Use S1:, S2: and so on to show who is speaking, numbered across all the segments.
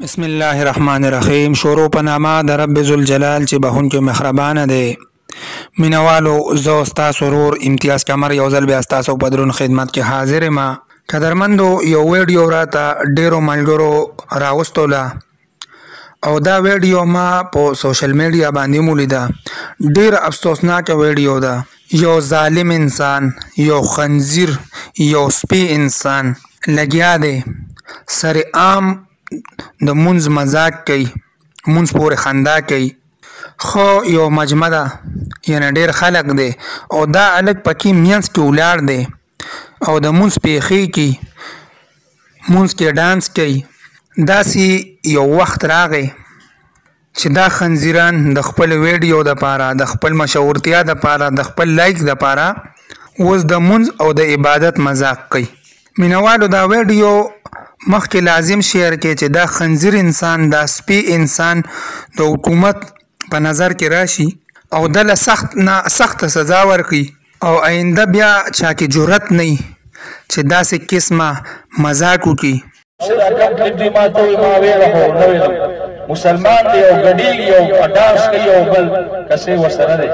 S1: بسم الله الرحمن الرحیم. شروع په نامه د رب ذوالجلال چې بخونکی مهربانه دی. مینوالو زه ستا سرور امتیاز کمر یو ځل بیا ستاسو په درون خدمت کې حاضر یم. قدرمندو یو ویډیو راته ډیرو ملګرو راوستوله او دا ویډیو ما په سوشل میډیا باندې مولیده. ډیر افسوسناکه ویډیو ده. یو ظالم انسان، یو خنزیر، یو سپی انسان لګیا دی سر عام د مونځ مزاق کوي، مونځ پورې خندا کوي. خو یو مجمع ده، یعنی ډیر خلق دی او دا الګ پکې مینس کې ولاړ دی او د مونځ پیخي کی مونځ کې ډانس کوي. داسې یو وخت راغی چې دا خنزیران د خپل ویډیو د پاره، د خپل مشهورتیا د پاره، د خپل لایک د پاره اوس د مونځ او د عبادت مزاق کوي. مینوالو دا ویډیو مخکې لازم شیر کې چې دا خنزیر انسان، دا سپی انسان د حکومت په نظر کې راشي او دله سخت سزا ورکړي او آینده بیا چا کې جرأت نه چې داسې قسمه مزاق وکړي.
S2: مسلمان دی او ګډیږي او ډانس کوي او بل کسې ورسره دی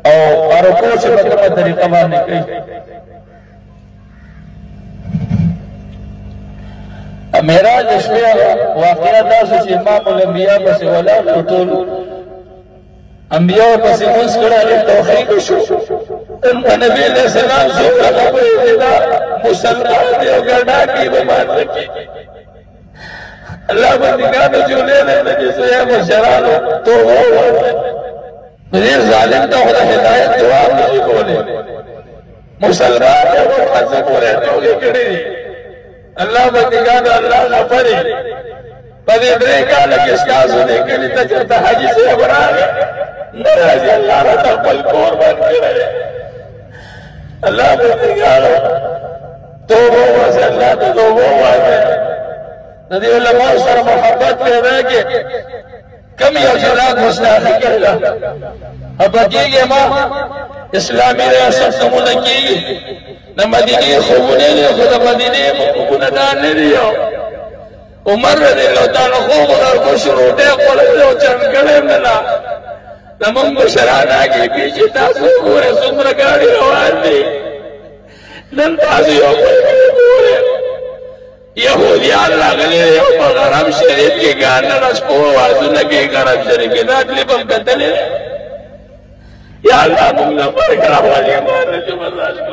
S2: او رکوع چې په کومه طریقه باندې کوي. معراج د شپې واقعه داسې چې امام الانبیا پسې ولاړ او ټول انبیا پسې مونځ کړی، توحید شو. نبي علیه السلام څومره خبرې دي، دا مسلمان دی او ګډاګي به ماته کېږي. الله بندګانو جوړې نه دي چې مشرانو توبه وکړي. دې ظالم ته خدای هدایت جواب نه کولی. مسلمان دی او خزه پورې توګه کړی. الله بندگانو الله غفری پدې درې کاله کې ستاسو دې کلی ته چرته حاجي صاحب راغی ناراضي الله را خپل کور باندې کړی. الله بندگانو توبه واسه، الله ته توبه واسه. د دې علماء سره محبت پیدا کې کم یو جرات مستحق کړل. اب کېږي ما اسلامي ریاست نمونه کېږي د مدینې خوبونه دي، خو د مدینې خوبونه دا نه دي. عمر رضی الله تعالی خوب ورکړ، روټۍ خوړلې او چڼ کړی مې نه. زمونږ مشران هغې چې تاسو ګورئ څومره ګاډي روان دي، نن تاسو یو بل ګورئ. یهودیان راغلي دي او په حرم شریف کې ګاڼه رسپو اوازونه کوي. حرم شریف کې دا کلیپ هم کتلی. یا الله موږ له فرق راولې ما نه چې برداشت